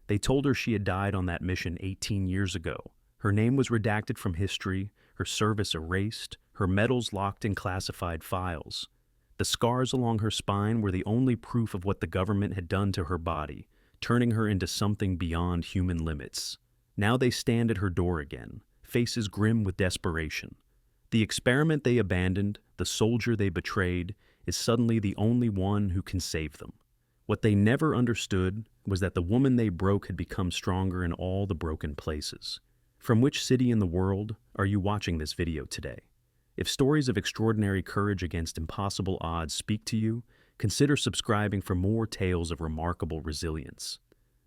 They told her she had died on that mission 18 years ago. Her name was redacted from history, her service erased, her medals locked in classified files. The scars along her spine were the only proof of what the government had done to her body, turning her into something beyond human limits. Now they stand at her door again, faces grim with desperation. The experiment they abandoned, the soldier they betrayed, is suddenly the only one who can save them. What they never understood was that the woman they broke had become stronger in all the broken places. From which city in the world are you watching this video today? If stories of extraordinary courage against impossible odds speak to you, consider subscribing for more tales of remarkable resilience.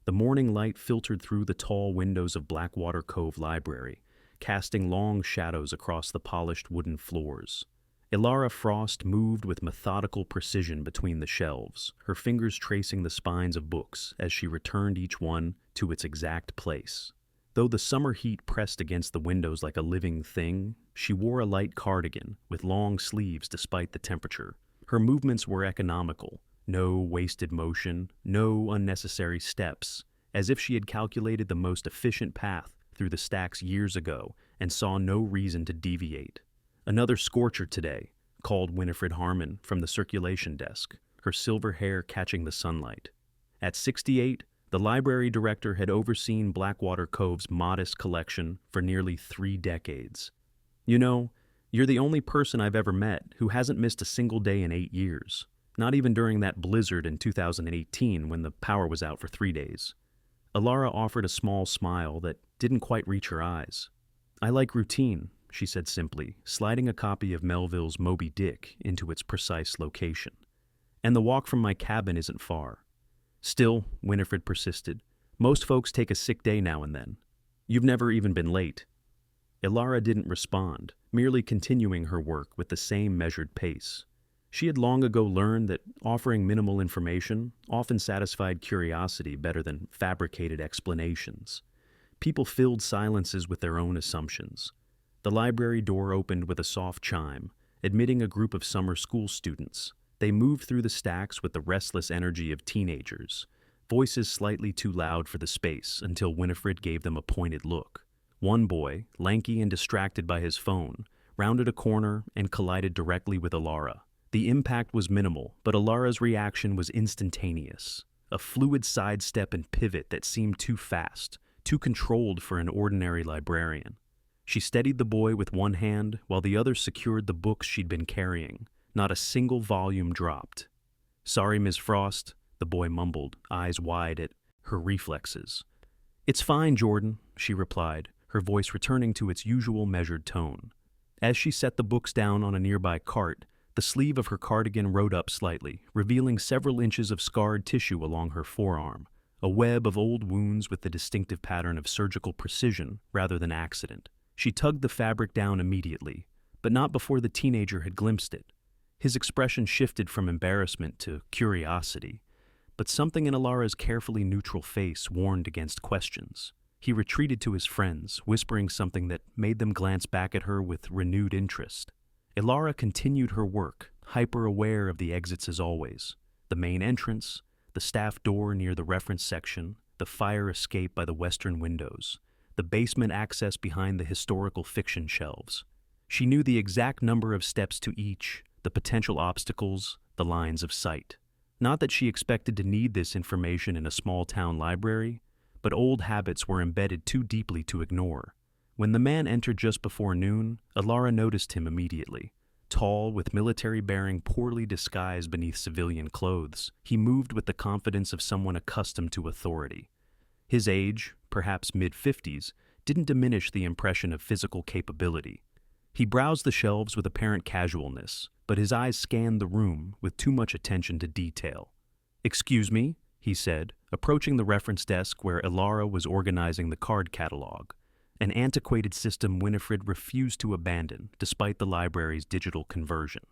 The morning light filtered through the tall windows of Blackwater Cove Library, casting long shadows across the polished wooden floors. Ilara Frost moved with methodical precision between the shelves, her fingers tracing the spines of books as she returned each one to its exact place. Though the summer heat pressed against the windows like a living thing, she wore a light cardigan with long sleeves despite the temperature. Her movements were economical, no wasted motion, no unnecessary steps, as if she had calculated the most efficient path through the stacks years ago and saw no reason to deviate. Another scorcher today, called Winifred Harmon from the circulation desk, her silver hair catching the sunlight. At 68, the library director had overseen Blackwater Cove's modest collection for nearly 3 decades. You know, you're the only person I've ever met who hasn't missed a single day in 8 years, not even during that blizzard in 2018 when the power was out for 3 days. Ilara offered a small smile that didn't quite reach her eyes. I like routine, she said simply, sliding a copy of Melville's Moby Dick into its precise location. And the walk from my cabin isn't far. Still, Winifred persisted, most folks take a sick day now and then. You've never even been late. Ilara didn't respond, merely continuing her work with the same measured pace. She had long ago learned that offering minimal information often satisfied curiosity better than fabricated explanations. People filled silences with their own assumptions. The library door opened with a soft chime, admitting a group of summer school students. They moved through the stacks with the restless energy of teenagers, voices slightly too loud for the space until Winifred gave them a pointed look. One boy, lanky and distracted by his phone, rounded a corner and collided directly with Ilara. The impact was minimal, but Ilara's reaction was instantaneous. A fluid sidestep and pivot that seemed too fast, too controlled for an ordinary librarian. She steadied the boy with one hand while the other secured the books she'd been carrying. Not a single volume dropped. Sorry, Ms. Frost, the boy mumbled, eyes wide at her reflexes. It's fine, Jordan, she replied, her voice returning to its usual measured tone. As she set the books down on a nearby cart, the sleeve of her cardigan rode up slightly, revealing several inches of scarred tissue along her forearm, a web of old wounds with the distinctive pattern of surgical precision rather than accident. She tugged the fabric down immediately, but not before the teenager had glimpsed it. His expression shifted from embarrassment to curiosity, but something in Ilara's carefully neutral face warned against questions. He retreated to his friends, whispering something that made them glance back at her with renewed interest. Ilara continued her work, hyper-aware of the exits as always. The main entrance, the staff door near the reference section, the fire escape by the western windows, the basement access behind the historical fiction shelves. She knew the exact number of steps to each, the potential obstacles, the lines of sight. Not that she expected to need this information in a small-town library, but old habits were embedded too deeply to ignore. When the man entered just before noon, Ilara noticed him immediately. Tall, with military bearing poorly disguised beneath civilian clothes, he moved with the confidence of someone accustomed to authority. His age, perhaps mid-50s, didn't diminish the impression of physical capability. He browsed the shelves with apparent casualness, but his eyes scanned the room with too much attention to detail. "Excuse me," he said, approaching the reference desk where Ilara was organizing the card catalog, an antiquated system Winifred refused to abandon despite the library's digital conversion.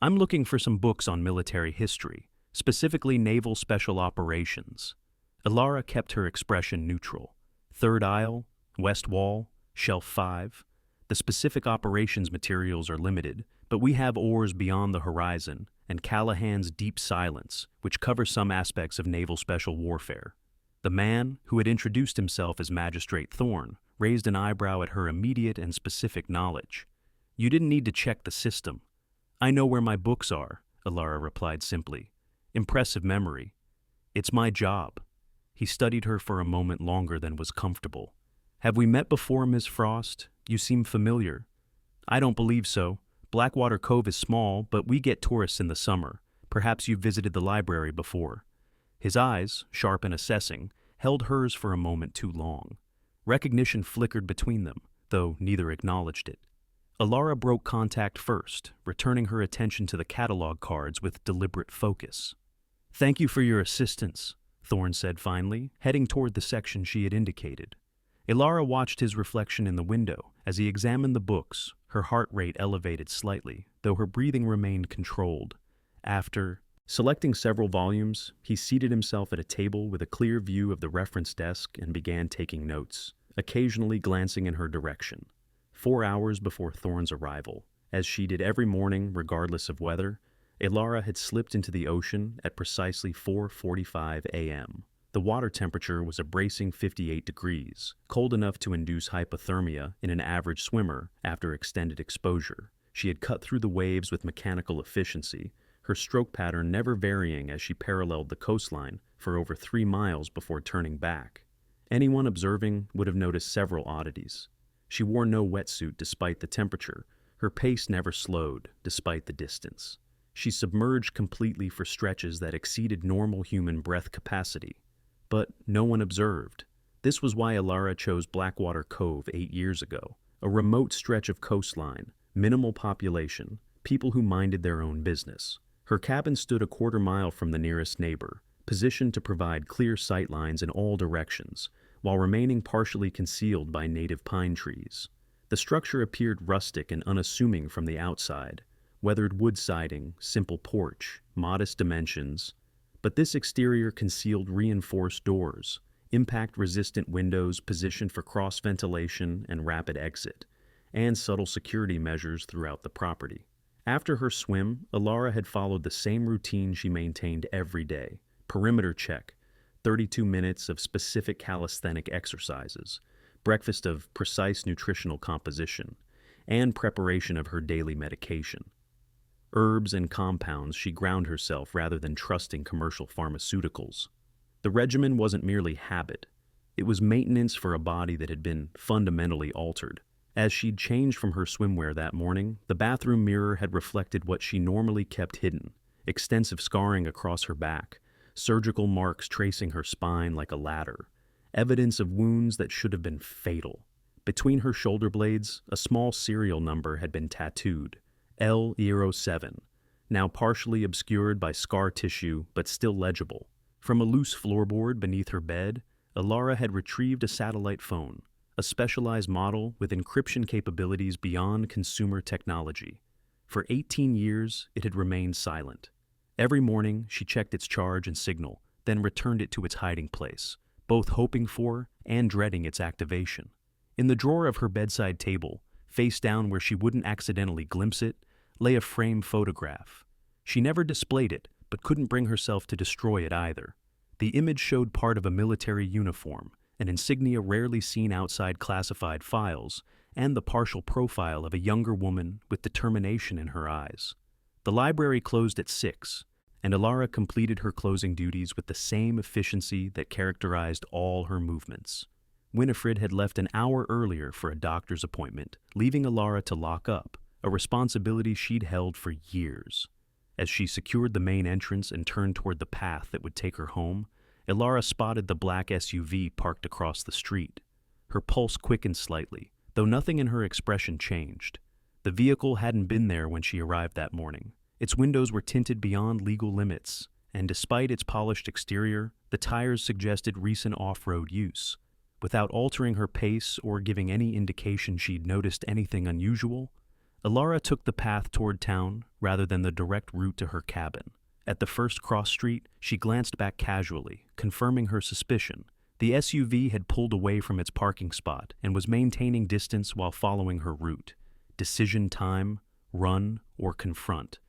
"I'm looking for some books on military history, specifically naval special operations." Ilara kept her expression neutral. "Third aisle, west wall, shelf 5. The specific operations materials are limited, but we have Oars Beyond the Horizon and Callahan's Deep Silence, which covers some aspects of naval special warfare." The man, who had introduced himself as Magistrate Thorne, raised an eyebrow at her immediate and specific knowledge. "You didn't need to check the system." "I know where my books are," Alara replied simply. "Impressive memory." "It's my job." He studied her for a moment longer than was comfortable. "Have we met before, Miss Frost? You seem familiar." "I don't believe so. Blackwater Cove is small, but we get tourists in the summer. Perhaps you've visited the library before." His eyes, sharp and assessing, held hers for a moment too long. Recognition flickered between them, though neither acknowledged it. Alara broke contact first, returning her attention to the catalog cards with deliberate focus. "Thank you for your assistance," Thorne said finally, heading toward the section she had indicated. Alara watched his reflection in the window. As he examined the books, her heart rate elevated slightly, though her breathing remained controlled. After selecting several volumes, he seated himself at a table with a clear view of the reference desk and began taking notes, occasionally glancing in her direction. 4 hours before Thorne's arrival, as she did every morning regardless of weather, Alara had slipped into the ocean at precisely 4:45 a.m. The water temperature was a bracing 58 degrees, cold enough to induce hypothermia in an average swimmer after extended exposure. She had cut through the waves with mechanical efficiency, her stroke pattern never varying as she paralleled the coastline for over 3 miles before turning back. Anyone observing would have noticed several oddities. She wore no wetsuit despite the temperature. Her pace never slowed despite the distance. She submerged completely for stretches that exceeded normal human breath capacity. But no one observed. This was why Alara chose Blackwater Cove 8 years ago. A remote stretch of coastline, minimal population, people who minded their own business. Her cabin stood a quarter mile from the nearest neighbor, positioned to provide clear sight lines in all directions, while remaining partially concealed by native pine trees. The structure appeared rustic and unassuming from the outside. Weathered wood siding, simple porch, modest dimensions. But this exterior concealed reinforced doors, impact-resistant windows positioned for cross-ventilation and rapid exit, and subtle security measures throughout the property. After her swim, Alara had followed the same routine she maintained every day. Perimeter check, 32 minutes of specific calisthenic exercises, breakfast of precise nutritional composition, and preparation of her daily medication. Herbs and compounds she ground herself rather than trusting commercial pharmaceuticals. The regimen wasn't merely habit. It was maintenance for a body that had been fundamentally altered. As she'd changed from her swimwear that morning, the bathroom mirror had reflected what she normally kept hidden: extensive scarring across her back, surgical marks tracing her spine like a ladder, evidence of wounds that should have been fatal. Between her shoulder blades, a small serial number had been tattooed: L07, now partially obscured by scar tissue but still legible. From a loose floorboard beneath her bed, Alara had retrieved a satellite phone, a specialized model with encryption capabilities beyond consumer technology. For 18 years, it had remained silent. Every morning, she checked its charge and signal, then returned it to its hiding place, both hoping for and dreading its activation. In the drawer of her bedside table, face down where she wouldn't accidentally glimpse it, lay a framed photograph. She never displayed it, but couldn't bring herself to destroy it either. The image showed part of a military uniform, an insignia rarely seen outside classified files, and the partial profile of a younger woman with determination in her eyes. The library closed at 6, and Alara completed her closing duties with the same efficiency that characterized all her movements. Winifred had left an hour earlier for a doctor's appointment, leaving Alara to lock up, a responsibility she'd held for years. As she secured the main entrance and turned toward the path that would take her home, Alara spotted the black SUV parked across the street. Her pulse quickened slightly, though nothing in her expression changed. The vehicle hadn't been there when she arrived that morning. Its windows were tinted beyond legal limits, and despite its polished exterior, the tires suggested recent off-road use. Without altering her pace or giving any indication she'd noticed anything unusual, Alara took the path toward town rather than the direct route to her cabin. At the first cross street, she glanced back casually, confirming her suspicion. The SUV had pulled away from its parking spot and was maintaining distance while following her route. Decision time, run, or confront.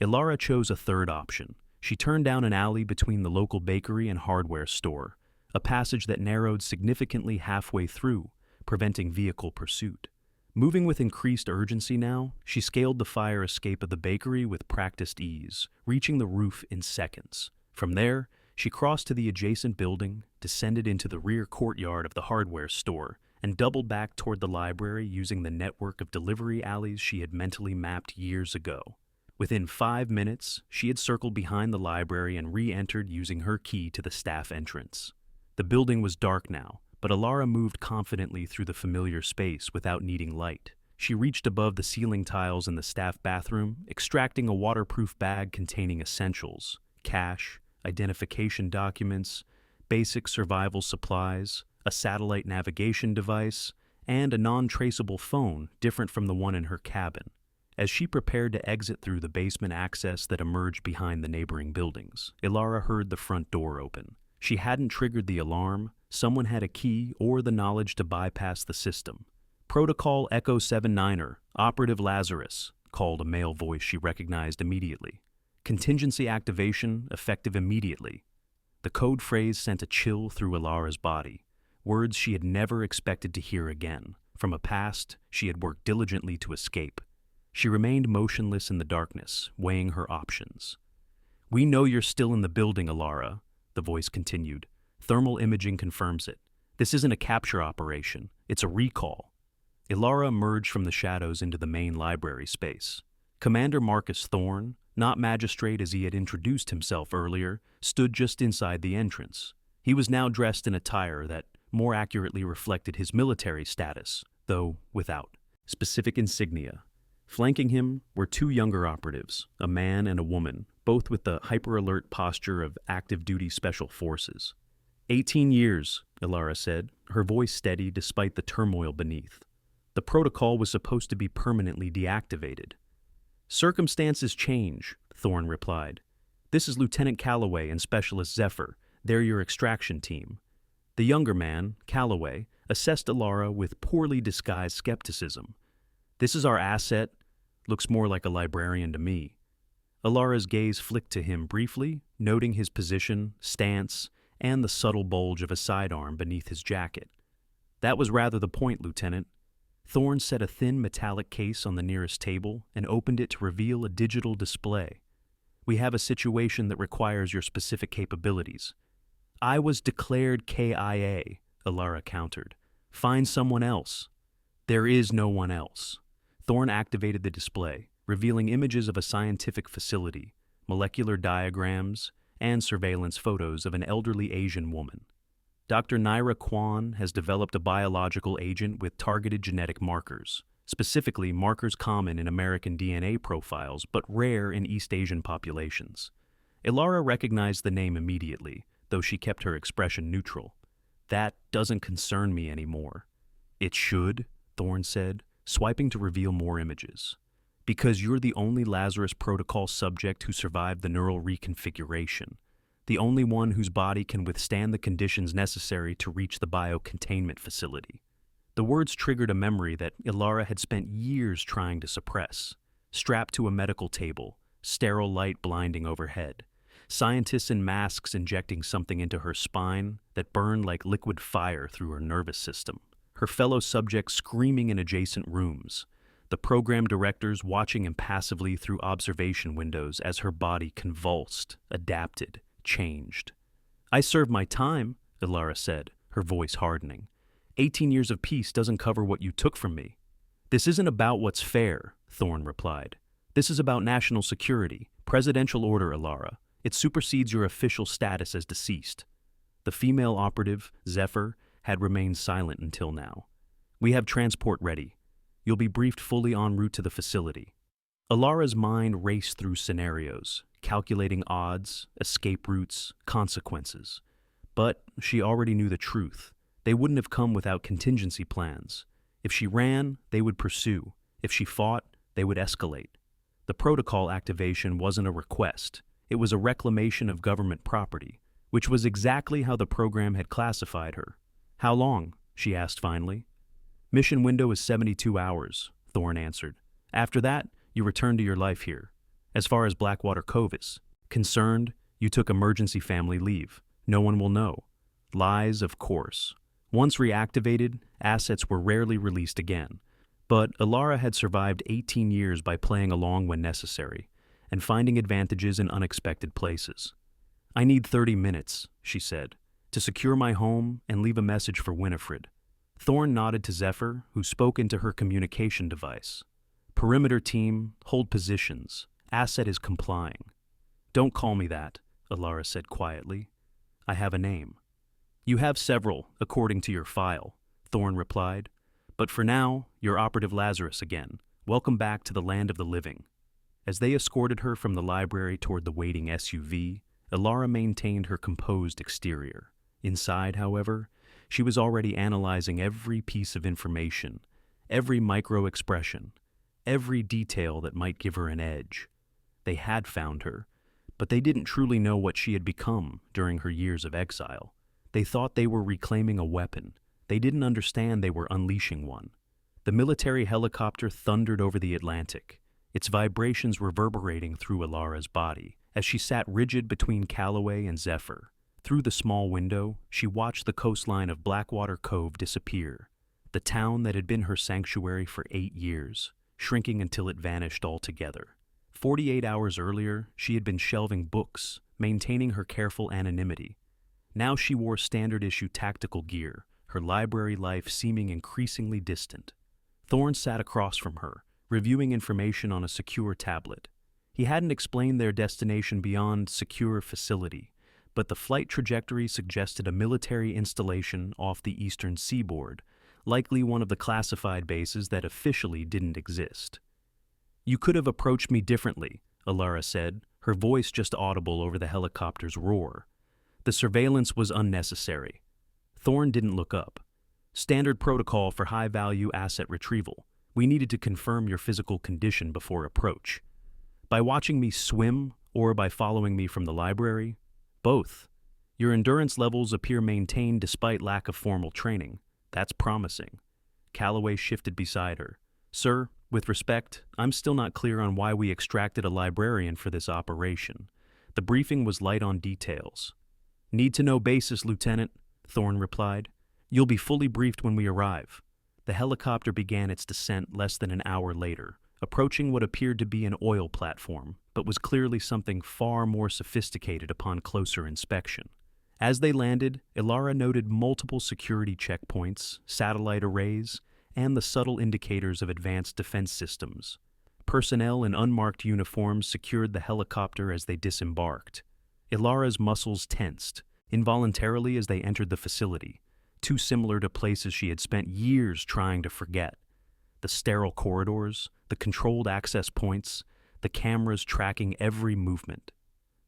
Alara chose a third option. She turned down an alley between the local bakery and hardware store, a passage that narrowed significantly halfway through, preventing vehicle pursuit. Moving with increased urgency now, she scaled the fire escape of the bakery with practiced ease, reaching the roof in seconds. From there, she crossed to the adjacent building, descended into the rear courtyard of the hardware store, and doubled back toward the library using the network of delivery alleys she had mentally mapped years ago. Within 5 minutes, she had circled behind the library and re-entered using her key to the staff entrance. The building was dark now, but Alara moved confidently through the familiar space without needing light. She reached above the ceiling tiles in the staff bathroom, extracting a waterproof bag containing essentials, cash, identification documents, basic survival supplies, a satellite navigation device, and a non-traceable phone different from the one in her cabin. As she prepared to exit through the basement access that emerged behind the neighboring buildings, Ilara heard the front door open. She hadn't triggered the alarm, someone had a key or the knowledge to bypass the system. "Protocol Echo 79er, Operative Lazarus," called a male voice she recognized immediately. "Contingency activation, effective immediately." The code phrase sent a chill through Ilara's body, words she had never expected to hear again, from a past she had worked diligently to escape. She remained motionless in the darkness, weighing her options. "We know you're still in the building, Ilara," the voice continued. "Thermal imaging confirms it. This isn't a capture operation, it's a recall." Ilara emerged from the shadows into the main library space. Commander Marcus Thorne, not magistrate as he had introduced himself earlier, stood just inside the entrance. He was now dressed in attire that more accurately reflected his military status, though without specific insignia. Flanking him were two younger operatives, a man and a woman, both with the hyper-alert posture of active-duty special forces. 18 years, Ilara said, her voice steady despite the turmoil beneath. The protocol was supposed to be permanently deactivated. "Circumstances change," Thorne replied. "This is Lieutenant Calloway and Specialist Zephyr. They're your extraction team." The younger man, Calloway, assessed Ilara with poorly disguised skepticism. "This is our asset. Looks more like a librarian to me." Ilara's gaze flicked to him briefly, noting his position, stance, and the subtle bulge of a sidearm beneath his jacket. "That was rather the point, Lieutenant." Thorne set a thin metallic case on the nearest table and opened it to reveal a digital display. "We have a situation that requires your specific capabilities." "I was declared KIA," Ilara countered. "Find someone else." "There is no one else." Thorne activated the display, revealing images of a scientific facility, molecular diagrams, and surveillance photos of an elderly Asian woman. Dr. Naira Kwan has developed a biological agent with targeted genetic markers, specifically markers common in American DNA profiles but rare in East Asian populations. Ilara recognized the name immediately, though she kept her expression neutral. "That doesn't concern me anymore." "It should," Thorne said, swiping to reveal more images. "Because you're the only Lazarus Protocol subject who survived the neural reconfiguration. The only one whose body can withstand the conditions necessary to reach the biocontainment facility." The words triggered a memory that Ilara had spent years trying to suppress. Strapped to a medical table, sterile light blinding overhead, scientists in masks injecting something into her spine that burned like liquid fire through her nervous system. Her fellow subjects screaming in adjacent rooms. The program directors watching impassively through observation windows as her body convulsed, adapted, changed. "I served my time," Ilara said, her voice hardening. 18 years of peace doesn't cover what you took from me." "This isn't about what's fair," Thorne replied. "This is about national security, presidential order, Ilara. It supersedes your official status as deceased." The female operative, Zephyr, had remained silent until now. "We have transport ready. You'll be briefed fully en route to the facility." Ilara's mind raced through scenarios, calculating odds, escape routes, consequences. But she already knew the truth. They wouldn't have come without contingency plans. If she ran, they would pursue. If she fought, they would escalate. The protocol activation wasn't a request. It was a reclamation of government property, which was exactly how the program had classified her. "How long?" she asked finally. "Mission window is 72 hours, Thorne answered. "After that, you return to your life here. As far as Blackwater Cove is concerned, you took emergency family leave. No one will know. Lies, of course. Once reactivated, assets were rarely released again. But Ilara had survived 18 years by playing along when necessary, and finding advantages in unexpected places. "I need 30 minutes," she said, "to secure my home and leave a message for Winifred." Thorne nodded to Zephyr, who spoke into her communication device. "Perimeter team, hold positions. Asset is complying." "Don't call me that," Ilara said quietly. "I have a name." "You have several, according to your file," Thorne replied. "But for now, you're Operative Lazarus again. Welcome back to the land of the living." As they escorted her from the library toward the waiting SUV, Ilara maintained her composed exterior. Inside, however, she was already analyzing every piece of information, every micro-expression, every detail that might give her an edge. They had found her, but they didn't truly know what she had become during her years of exile. They thought they were reclaiming a weapon. They didn't understand they were unleashing one. The military helicopter thundered over the Atlantic, its vibrations reverberating through Ilara's body as she sat rigid between Calloway and Zephyr. Through the small window, she watched the coastline of Blackwater Cove disappear, the town that had been her sanctuary for 8 years, shrinking until it vanished altogether. 48 hours earlier, she had been shelving books, maintaining her careful anonymity. Now she wore standard-issue tactical gear, her library life seeming increasingly distant. Thorne sat across from her, reviewing information on a secure tablet. He hadn't explained their destination beyond secure facility, but the flight trajectory suggested a military installation off the eastern seaboard, likely one of the classified bases that officially didn't exist. "You could have approached me differently," Ilara said, her voice just audible over the helicopter's roar. "The surveillance was unnecessary." Thorne didn't look up. "Standard protocol for high-value asset retrieval. We needed to confirm your physical condition before approach." "By watching me swim or by following me from the library?" "Both. Your endurance levels appear maintained despite lack of formal training. That's promising." Calloway shifted beside her. "Sir, with respect, I'm still not clear on why we extracted a librarian for this operation. The briefing was light on details." "Need to know basis, Lieutenant," Thorne replied. "You'll be fully briefed when we arrive." The helicopter began its descent less than an hour later, approaching what appeared to be an oil platform, but was clearly something far more sophisticated upon closer inspection. As they landed, Ilara noted multiple security checkpoints, satellite arrays, and the subtle indicators of advanced defense systems. Personnel in unmarked uniforms secured the helicopter as they disembarked. Ilara's muscles tensed, involuntarily as they entered the facility, too similar to places she had spent years trying to forget. The sterile corridors, the controlled access points, the cameras tracking every movement.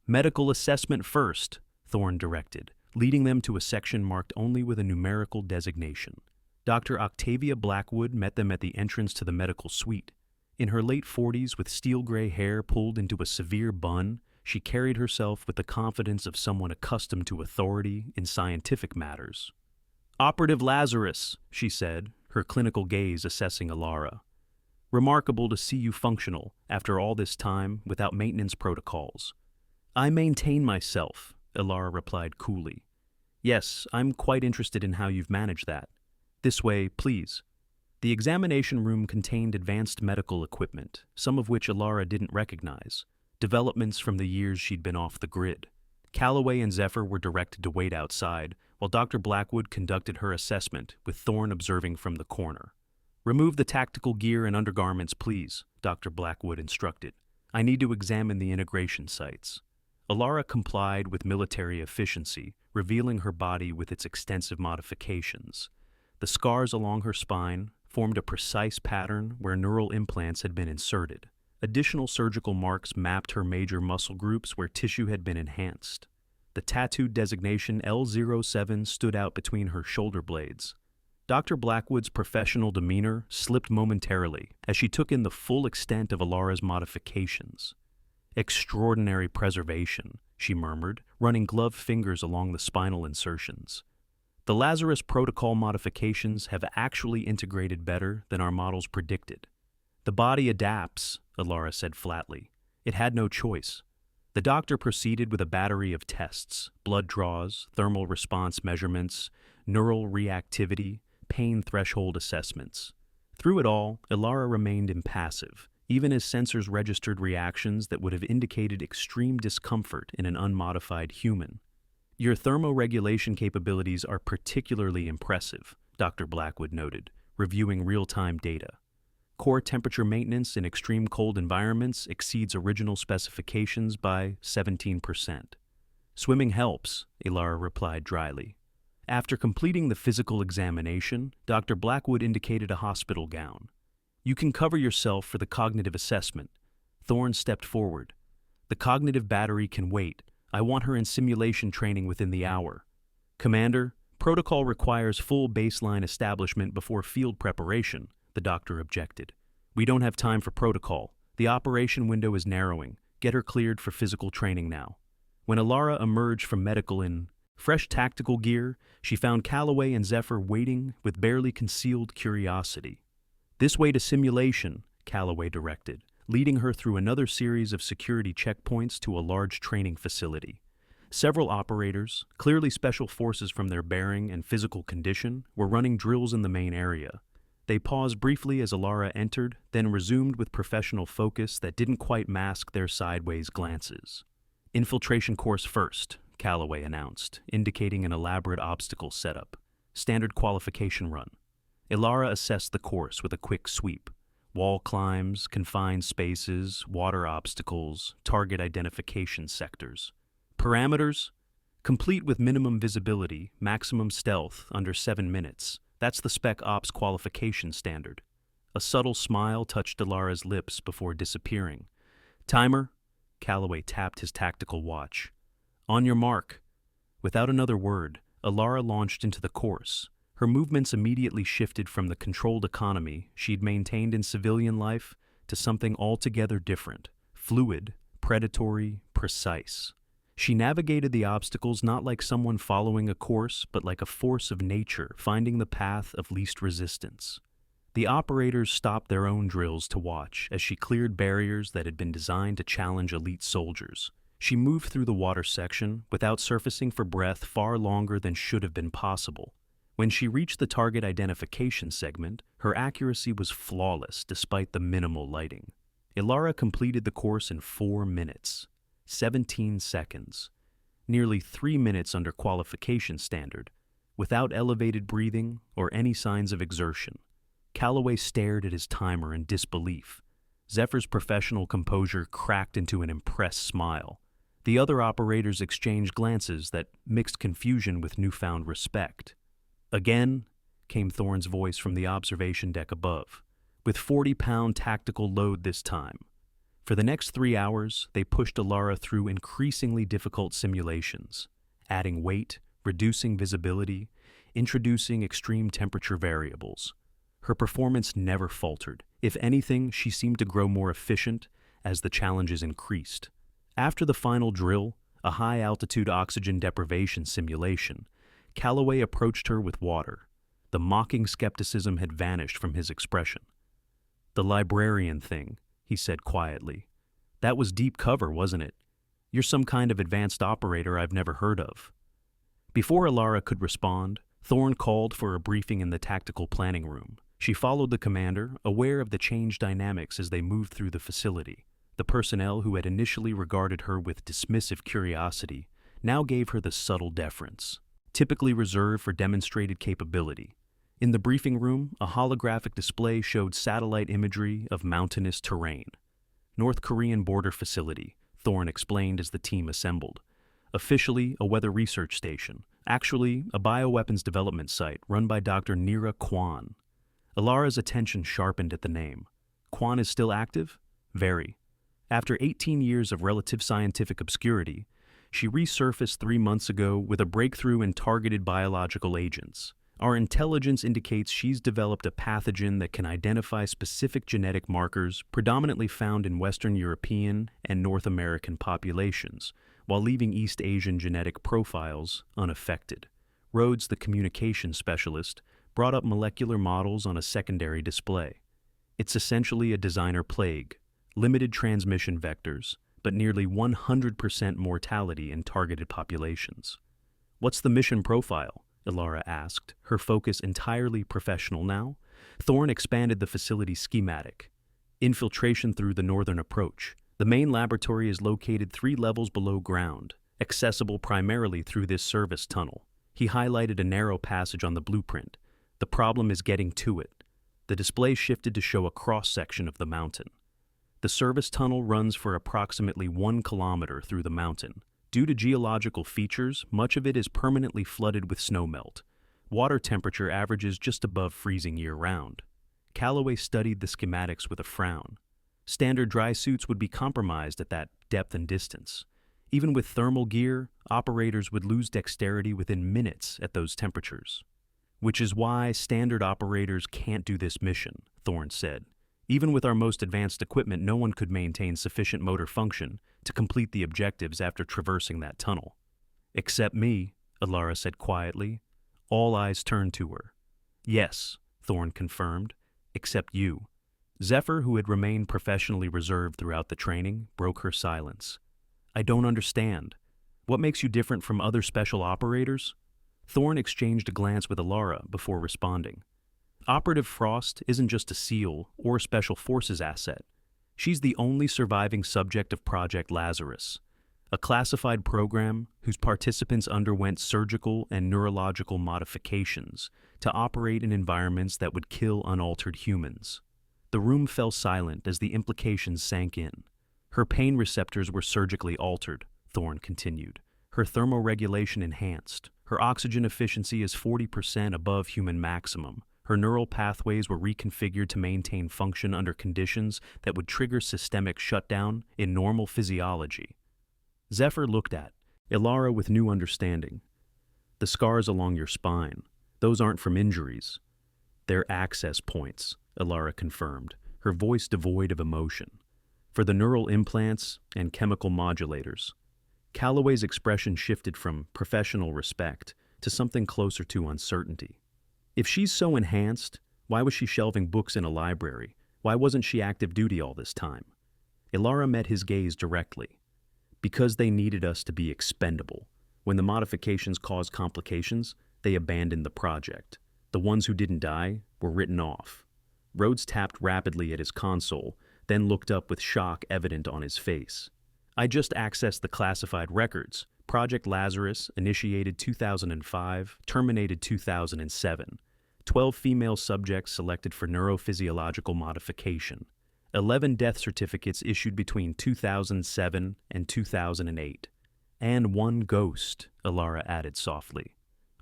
"Medical assessment first," Thorne directed, leading them to a section marked only with a numerical designation. Dr. Octavia Blackwood met them at the entrance to the medical suite. In her late 40s, with steel-gray hair pulled into a severe bun, she carried herself with the confidence of someone accustomed to authority in scientific matters. "Operative Lazarus," she said, her clinical gaze assessing Ilara. "Remarkable to see you functional, after all this time, without maintenance protocols." "I maintain myself," Ilara replied coolly. "Yes, I'm quite interested in how you've managed that. This way, please." The examination room contained advanced medical equipment, some of which Ilara didn't recognize, developments from the years she'd been off the grid. Calloway and Zephyr were directed to wait outside, while Dr. Blackwood conducted her assessment, with Thorne observing from the corner. "Remove the tactical gear and undergarments, please," Dr. Blackwood instructed. "I need to examine the integration sites." Ilara complied with military efficiency, revealing her body with its extensive modifications. The scars along her spine formed a precise pattern where neural implants had been inserted. Additional surgical marks mapped her major muscle groups where tissue had been enhanced. The tattooed designation L07 stood out between her shoulder blades. Dr. Blackwood's professional demeanor slipped momentarily as she took in the full extent of Ilara's modifications. "Extraordinary preservation," she murmured, running gloved fingers along the spinal insertions. "The Lazarus protocol modifications have actually integrated better than our models predicted." "The body adapts," Ilara said flatly. "It had no choice." The doctor proceeded with a battery of tests: blood draws, thermal response measurements, neural reactivity, pain threshold assessments. Through it all, Ilara remained impassive, even as sensors registered reactions that would have indicated extreme discomfort in an unmodified human. "Your thermoregulation capabilities are particularly impressive," Dr. Blackwood noted, reviewing real-time data. "Core temperature maintenance in extreme cold environments exceeds original specifications by 17%. "Swimming helps," Ilara replied dryly. After completing the physical examination, Dr. Blackwood indicated a hospital gown. "You can cover yourself for the cognitive assessment." Thorne stepped forward. "The cognitive battery can wait. I want her in simulation training within the hour." "Commander, protocol requires full baseline establishment before field preparation," the doctor objected. "We don't have time for protocol. The operation window is narrowing. Get her cleared for physical training now." When Ilara emerged from medical in fresh tactical gear, she found Calloway and Zephyr waiting with barely concealed curiosity. "This way to simulation," Calloway directed, leading her through another series of security checkpoints to a large training facility. Several operators, clearly special forces from their bearing and physical condition, were running drills in the main area. They paused briefly as Ilara entered, then resumed with professional focus that didn't quite mask their sideways glances. "Infiltration course first," Calloway announced, indicating an elaborate obstacle setup. "Standard qualification run." Ilara assessed the course with a quick sweep. Wall climbs, confined spaces, water obstacles, target identification sectors. Parameters: complete with minimum visibility, maximum stealth under 7 minutes. That's the Spec Ops qualification standard. A subtle smile touched Ilara's lips before disappearing. "Timer?" Calloway tapped his tactical watch. "On your mark." Without another word, Ilara launched into the course. Her movements immediately shifted from the controlled economy she'd maintained in civilian life to something altogether different: fluid, predatory, precise. She navigated the obstacles not like someone following a course, but like a force of nature finding the path of least resistance. The operators stopped their own drills to watch as she cleared barriers that had been designed to challenge elite soldiers. She moved through the water section without surfacing for breath far longer than should have been possible. When she reached the target identification segment, her accuracy was flawless despite the minimal lighting. Ilara completed the course in 4 minutes, 17 seconds, nearly 3 minutes under qualification standard, without elevated breathing or any signs of exertion. Calloway stared at his timer in disbelief. Zephyr's professional composure cracked into an impressed smile. The other operators exchanged glances that mixed confusion with newfound respect. "Again," came Thorne's voice from the observation deck above, "with 40-pound tactical load this time." For the next 3 hours, they pushed Ilara through increasingly difficult simulations, adding weight, reducing visibility, introducing extreme temperature variables. Her performance never faltered. If anything, she seemed to grow more efficient as the challenges increased. After the final drill, a high-altitude oxygen deprivation simulation, Calloway approached her with water. The mocking skepticism had vanished from his expression. "The librarian thing," he said quietly. "That was deep cover, wasn't it? You're some kind of advanced operator I've never heard of." Before Ilara could respond, Thorne called for a briefing in the tactical planning room. She followed the commander, aware of the changed dynamics as they moved through the facility. The personnel who had initially regarded her with dismissive curiosity now gave her the subtle deference, typically reserved for demonstrated capability. In the briefing room, a holographic display showed satellite imagery of mountainous terrain. "North Korean border facility," Thorne explained as the team assembled. "Officially a weather research station, actually a bioweapons development site run by Dr. Neera Kwan." Ilara's attention sharpened at the name. "Kwan is still active?" "Very." After 18 years of relative scientific obscurity, she resurfaced 3 months ago with a breakthrough in targeted biological agents. "Our intelligence indicates she's developed a pathogen that can identify specific genetic markers predominantly found in Western European and North American populations, while leaving East Asian genetic profiles unaffected." Rhodes, the communication specialist, brought up molecular models on a secondary display. "It's essentially a designer plague. Limited transmission vectors, but nearly 100% mortality in targeted populations. "What's the mission profile?" Ilara asked, her focus entirely professional now. Thorne expanded the facility schematic. "Infiltration through the northern approach. The main laboratory is located 3 levels below ground, accessible primarily through this service tunnel." He highlighted a narrow passage on the blueprint. "The problem is getting to it." The display shifted to show a cross-section of the mountain. The service tunnel runs for approximately 1 kilometer through the mountain. Due to geological features, much of it is permanently flooded with snowmelt. Water temperature averages just above freezing year-round. Calloway studied the schematics with a frown. Standard dry suits would be compromised at that depth and distance. Even with thermal gear, operators would lose dexterity within minutes at those temperatures. "Which is why standard operators can't do this mission," Thorne said. "Even with our most advanced equipment, no one could maintain sufficient motor function to complete the objectives after traversing that tunnel." "Except me," Ilara said quietly. All eyes turned to her. "Yes," Thorne confirmed, "except you." Zephyr, who had remained professionally reserved throughout the training, broke her silence. "I don't understand. What makes you different from other special operators?" Thorne exchanged a glance with Ilara before responding. "Operative Frost isn't just a SEAL or Special Forces asset. She's the only surviving subject of Project Lazarus, a classified program whose participants underwent surgical and neurological modifications to operate in environments that would kill unaltered humans." The room fell silent as the implications sank in. "Her pain receptors were surgically altered," Thorne continued. "Her thermoregulation enhanced. Her oxygen efficiency is 40% above human maximum. Her neural pathways were reconfigured to maintain function under conditions that would trigger systemic shutdown in normal physiology." Zephyr looked at Ilara with new understanding. "The scars along your spine, those aren't from injuries. They're access points," Ilara confirmed, her voice devoid of emotion. "For the neural implants and chemical modulators." Calloway's expression shifted from professional respect to something closer to uncertainty. "If she's so enhanced, why was she shelving books in a library? Why wasn't she active duty all this time?" Ilara met his gaze directly. "Because they needed us to be expendable. When the modifications caused complications, they abandoned the project. The ones who didn't die were written off." Rhodes tapped rapidly at his console, then looked up with shock evident on his face. "I just accessed the classified records. Project Lazarus, initiated 2005, terminated 2007. 12 female subjects selected for neurophysiological modification. 11 death certificates issued between 2007 and 2008. And 1 ghost," Ilara added softly.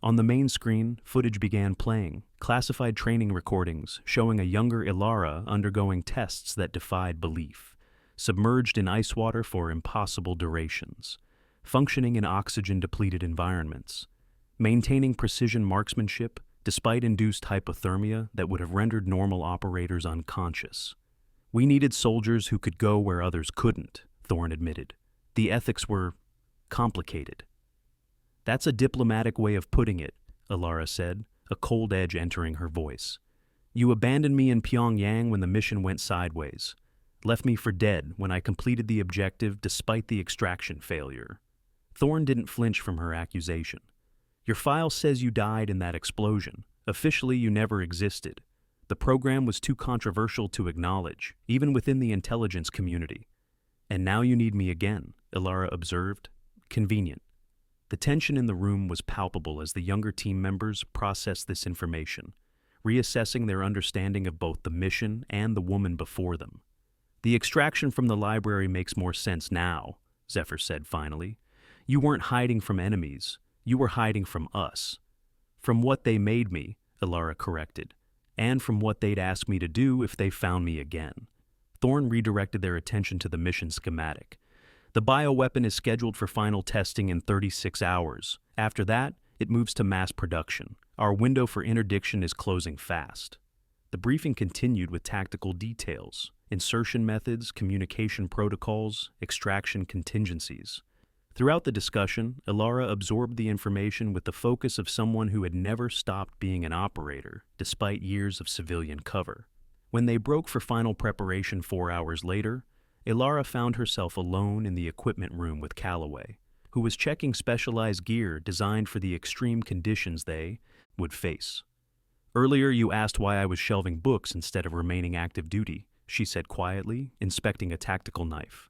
On the main screen, footage began playing, classified training recordings showing a younger Ilara undergoing tests that defied belief, submerged in ice water for impossible durations, functioning in oxygen-depleted environments, maintaining precision marksmanship despite induced hypothermia that would have rendered normal operators unconscious. "We needed soldiers who could go where others couldn't," Thorne admitted. "The ethics were complicated." "That's a diplomatic way of putting it," Ilara said, a cold edge entering her voice. "You abandoned me in Pyongyang when the mission went sideways. Left me for dead when I completed the objective despite the extraction failure." Thorne didn't flinch from her accusation. "Your file says you died in that explosion. Officially, you never existed. The program was too controversial to acknowledge, even within the intelligence community. And now you need me again," Ilara observed. "Convenient." The tension in the room was palpable as the younger team members processed this information, reassessing their understanding of both the mission and the woman before them. "The extraction from the library makes more sense now," Zephyr said finally. "You weren't hiding from enemies. You were hiding from us." "From what they made me," Ilara corrected, "and from what they'd ask me to do if they found me again." Thorne redirected their attention to the mission schematic. "The bioweapon is scheduled for final testing in 36 hours. After that, it moves to mass production. Our window for interdiction is closing fast." The briefing continued with tactical details, insertion methods, communication protocols, extraction contingencies. Throughout the discussion, Ilara absorbed the information with the focus of someone who had never stopped being an operator, despite years of civilian cover. When they broke for final preparation 4 hours later, Ilara found herself alone in the equipment room with Calloway, who was checking specialized gear designed for the extreme conditions they would face. "Earlier you asked why I was shelving books instead of remaining active duty," she said quietly, inspecting a tactical knife.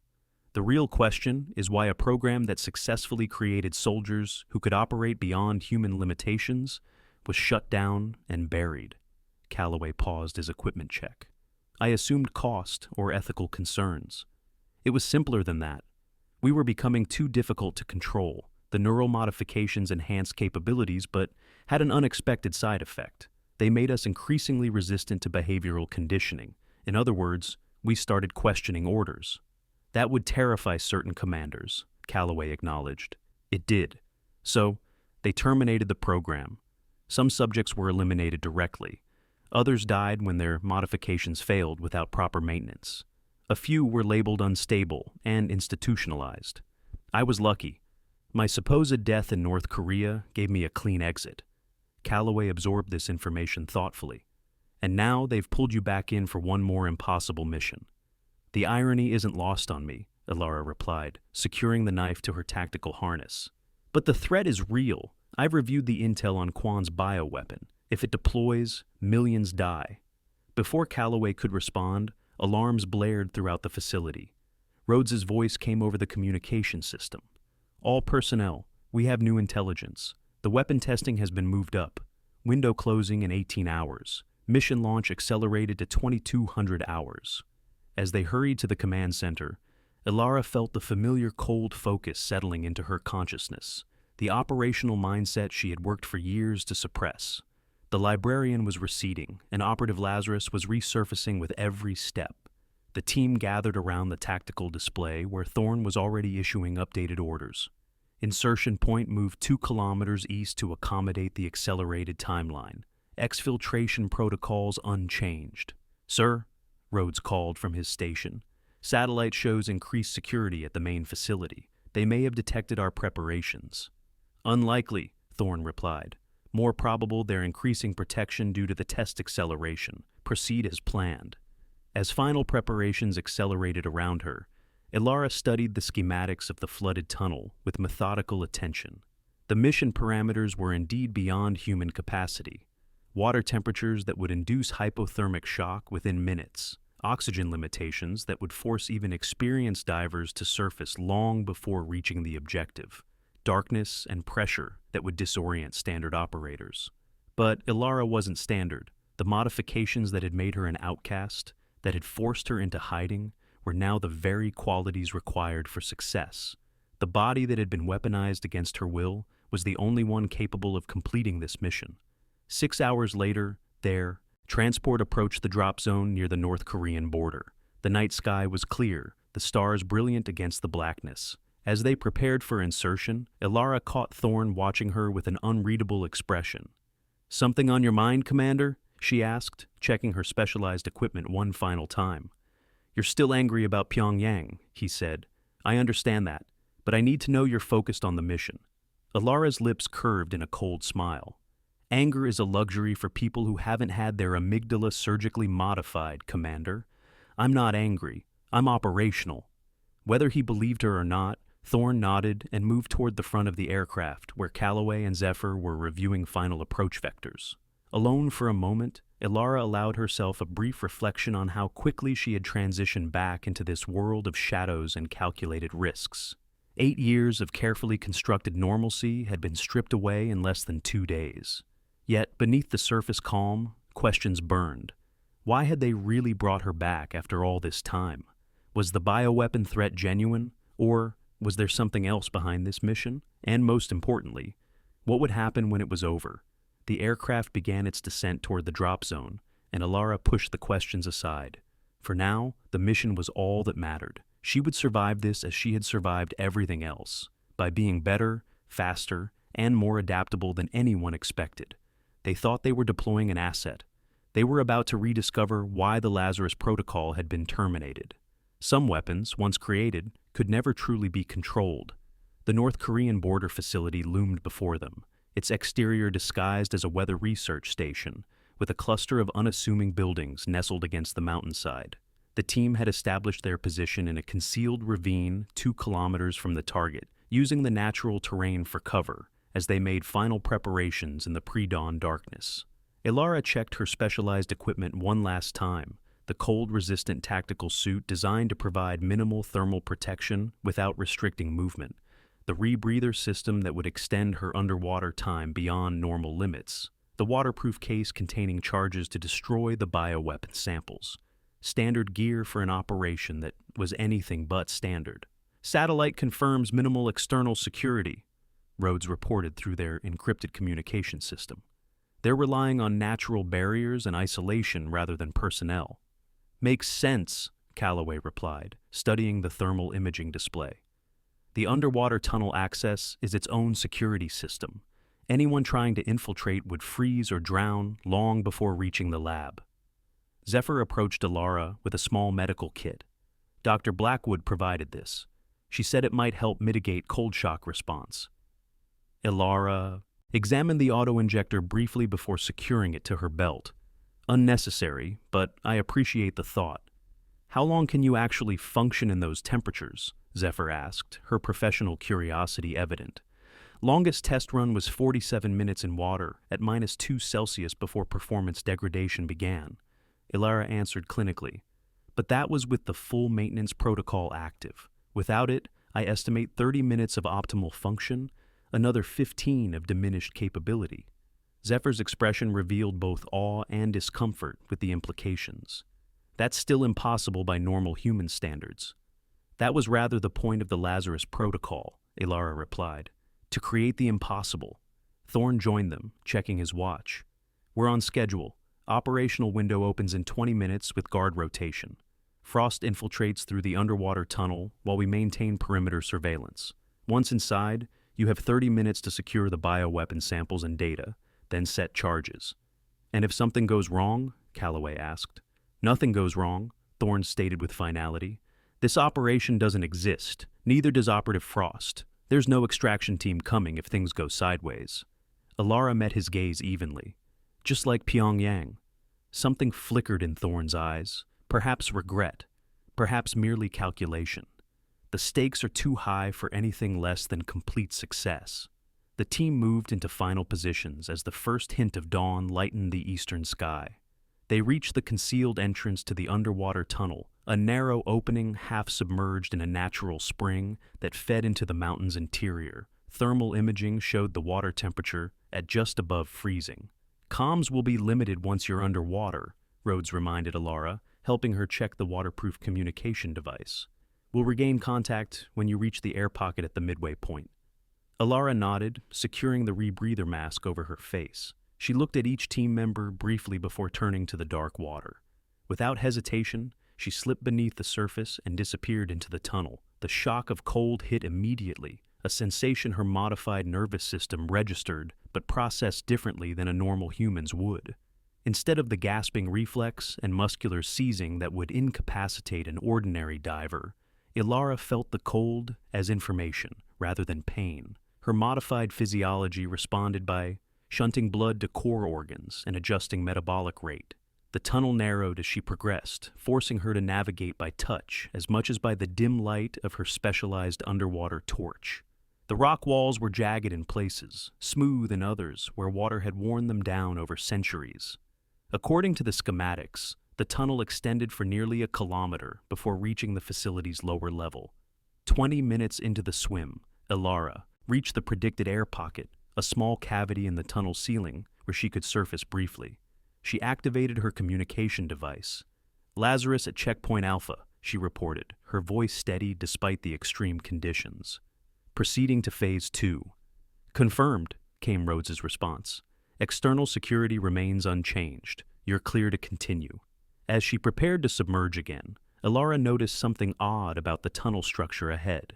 "The real question is why a program that successfully created soldiers who could operate beyond human limitations was shut down and buried." Calloway paused his equipment check. "I assumed cost or ethical concerns. It was simpler than that. We were becoming too difficult to control. The neural modifications enhanced capabilities, but had an unexpected side effect. They made us increasingly resistant to behavioral conditioning. In other words, we started questioning orders. That would terrify certain commanders," Calloway acknowledged. "It did. So, they terminated the program. Some subjects were eliminated directly. Others died when their modifications failed without proper maintenance. A few were labeled unstable and institutionalized. I was lucky. My supposed death in North Korea gave me a clean exit." Calloway absorbed this information thoughtfully. "And now they've pulled you back in for one more impossible mission." "The irony isn't lost on me," Ilara replied, securing the knife to her tactical harness. "But the threat is real. I've reviewed the intel on Kwan's bioweapon. If it deploys, millions die." Before Calloway could respond, alarms blared throughout the facility. Rhodes's voice came over the communication system. "All personnel, we have new intelligence. The weapon testing has been moved up. Window closing in 18 hours. Mission launch accelerated to 2200 hours. As they hurried to the command center, Ilara felt the familiar cold focus settling into her consciousness, the operational mindset she had worked for years to suppress. The librarian was receding, and Operative Lazarus was resurfacing with every step. The team gathered around the tactical display where Thorne was already issuing updated orders. Insertion point moved 2 kilometers east to accommodate the accelerated timeline. Exfiltration protocols unchanged. "Sir," Rhodes called from his station. "Satellite shows increased security at the main facility. They may have detected our preparations." "Unlikely," Thorne replied. "More probable they're increasing protection due to the test acceleration. Proceed as planned." As final preparations accelerated around her, Ilara studied the schematics of the flooded tunnel with methodical attention. The mission parameters were indeed beyond human capacity. Water temperatures that would induce hypothermic shock within minutes, oxygen limitations that would force even experienced divers to surface long before reaching the objective, darkness and pressure that would disorient standard operators. But Ilara wasn't standard. The modifications that had made her an outcast, that had forced her into hiding, were now the very qualities required for success. The body that had been weaponized against her will was the only one capable of completing this mission. 6 hours later, there, transport approached the drop zone near the North Korean border. The night sky was clear, the stars brilliant against the blackness. As they prepared for insertion, Ilara caught Thorne watching her with an unreadable expression. "Something on your mind, Commander?" she asked, checking her specialized equipment one final time. "You're still angry about Pyongyang," he said. "I understand that, but I need to know you're focused on the mission." Ilara's lips curved in a cold smile. "Anger is a luxury for people who haven't had their amygdala surgically modified, Commander. I'm not angry. I'm operational." Whether he believed her or not, Thorne nodded and moved toward the front of the aircraft, where Calloway and Zephyr were reviewing final approach vectors. Alone for a moment, Ilara allowed herself a brief reflection on how quickly she had transitioned back into this world of shadows and calculated risks. 8 years of carefully constructed normalcy had been stripped away in less than 2 days. Yet, beneath the surface calm, questions burned. Why had they really brought her back after all this time? Was the bioweapon threat genuine, or was there something else behind this mission? And most importantly, what would happen when it was over? The aircraft began its descent toward the drop zone, and Ilara pushed the questions aside. For now, the mission was all that mattered. She would survive this as she had survived everything else, by being better, faster, and more adaptable than anyone expected. They thought they were deploying an asset. They were about to rediscover why the Lazarus Protocol had been terminated. Some weapons, once created, could never truly be controlled. The North Korean border facility loomed before them, its exterior disguised as a weather research station, with a cluster of unassuming buildings nestled against the mountainside. The team had established their position in a concealed ravine 2 kilometers from the target, using the natural terrain for cover as they made final preparations in the pre-dawn darkness. Ilara checked her specialized equipment one last time, the cold-resistant tactical suit designed to provide minimal thermal protection without restricting movement, the rebreather system that would extend her underwater time beyond normal limits, the waterproof case containing charges to destroy the bioweapon samples, standard gear for an operation that was anything but standard. Satellite confirms minimal external security, Rhodes reported through their encrypted communication system. They're relying on natural barriers and isolation rather than personnel. Makes sense, Calloway replied, studying the thermal imaging display. The underwater tunnel access is its own security system. Anyone trying to infiltrate would freeze or drown long before reaching the lab. Zephyr approached Ilara with a small medical kit. Dr. Blackwood provided this. She said it might help mitigate cold shock response. Ilara examined the auto-injector briefly before securing it to her belt. Unnecessary, but I appreciate the thought. How long can you actually function in those temperatures? Zephyr asked, her professional curiosity evident. Longest test run was 47 minutes in water at -2 Celsius before performance degradation began. Ilara answered clinically. But that was with the full maintenance protocol active. Without it, I estimate 30 minutes of optimal function, another 15 of diminished capability. Zephyr's expression revealed both awe and discomfort with the implications. That's still impossible by normal human standards. That was rather the point of the Lazarus protocol, Ilara replied. To create the impossible. Thorne joined them, checking his watch. We're on schedule. Operational window opens in 20 minutes with guard rotation. Frost infiltrates through the underwater tunnel while we maintain perimeter surveillance. Once inside, you have 30 minutes to secure the bioweapon samples and data, then set charges. And if something goes wrong? Calloway asked. Nothing goes wrong, Thorne stated with finality. This operation doesn't exist, neither does Operative Frost. There's no extraction team coming if things go sideways. Ilara met his gaze evenly. Just like Pyongyang. Something flickered in Thorne's eyes, perhaps regret, perhaps merely calculation. The stakes are too high for anything less than complete success. The team moved into final positions as the first hint of dawn lightened the eastern sky. They reached the concealed entrance to the underwater tunnel, a narrow opening half submerged in a natural spring that fed into the mountain's interior. Thermal imaging showed the water temperature at just above freezing. Comms will be limited once you're underwater, Rhodes reminded Ilara, helping her check the waterproof communication device. We'll regain contact when you reach the air pocket at the midway point. Ilara nodded, securing the rebreather mask over her face. She looked at each team member briefly before turning to the dark water. Without hesitation, she slipped beneath the surface and disappeared into the tunnel. The shock of cold hit immediately, a sensation her modified nervous system registered but processed differently than a normal human's would. Instead of the gasping reflex and muscular seizing that would incapacitate an ordinary diver, Ilara felt the cold as information rather than pain. Her modified physiology responded by shunting blood to core organs and adjusting metabolic rate. The tunnel narrowed as she progressed, forcing her to navigate by touch as much as by the dim light of her specialized underwater torch. The rock walls were jagged in places, smooth in others where water had worn them down over centuries. According to the schematics, the tunnel extended for nearly a kilometer before reaching the facility's lower level. 20 minutes into the swim, Ilara reached the predicted air pocket, a small cavity in the tunnel ceiling where she could surface briefly. She activated her communication device. Lazarus at Checkpoint Alpha, she reported, her voice steady despite the extreme conditions. Proceeding to Phase 2. Confirmed, came Rhodes's response. External security remains unchanged. You're clear to continue. As she prepared to submerge again, Ilara noticed something odd about the tunnel structure ahead,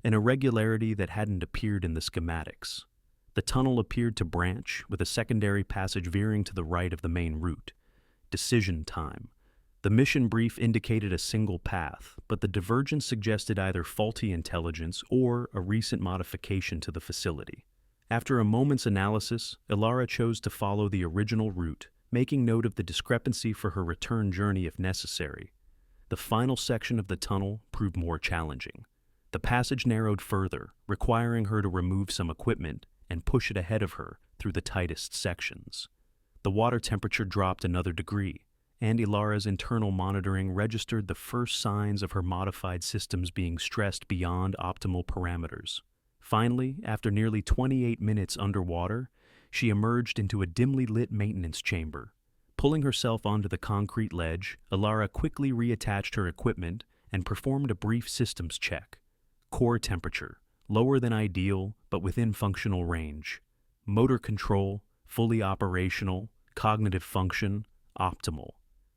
an irregularity that hadn't appeared in the schematics. The tunnel appeared to branch, with a secondary passage veering to the right of the main route. Decision time. The mission brief indicated a single path, but the divergence suggested either faulty intelligence or a recent modification to the facility. After a moment's analysis, Ilara chose to follow the original route, making note of the discrepancy for her return journey if necessary. The final section of the tunnel proved more challenging. The passage narrowed further, requiring her to remove some equipment and push it ahead of her through the tightest sections. The water temperature dropped another degree, and Ilara's internal monitoring registered the first signs of her modified systems being stressed beyond optimal parameters. Finally, after nearly 28 minutes underwater, she emerged into a dimly lit maintenance chamber. Pulling herself onto the concrete ledge, Ilara quickly reattached her equipment and performed a brief systems check. Core temperature, lower than ideal, but within functional range. Motor control, fully operational. Cognitive function, optimal.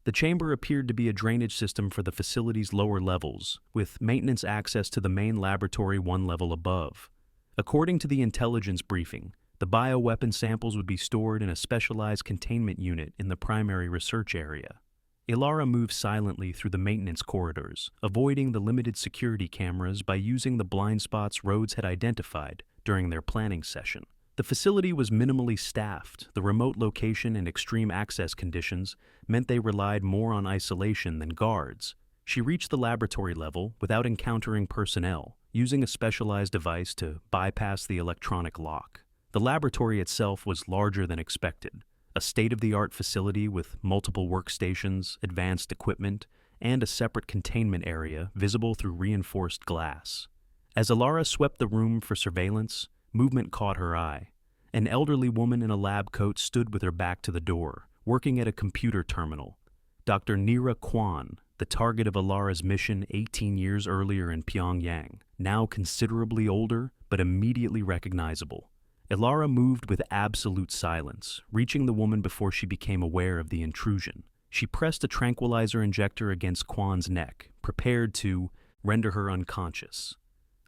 The chamber appeared to be a drainage system for the facility's lower levels, with maintenance access to the main laboratory one level above. According to the intelligence briefing, the bioweapon samples would be stored in a specialized containment unit in the primary research area. Ilara moved silently through the maintenance corridors, avoiding the limited security cameras by using the blind spots Rhodes had identified during their planning session. The facility was minimally staffed. The remote location and extreme access conditions meant they relied more on isolation than guards. She reached the laboratory level without encountering personnel, using a specialized device to bypass the electronic lock. The laboratory itself was larger than expected, a state-of-the-art facility with multiple workstations, advanced equipment, and a separate containment area visible through reinforced glass. As Ilara swept the room for surveillance, movement caught her eye. An elderly woman in a lab coat stood with her back to the door, working at a computer terminal. Dr. Neera Kwan, the target of Ilara's mission 18 years earlier in Pyongyang, now considerably older but immediately recognizable. Ilara moved with absolute silence, reaching the woman before she became aware of the intrusion. She pressed a tranquilizer injector against Kwan's neck, prepared to render her unconscious.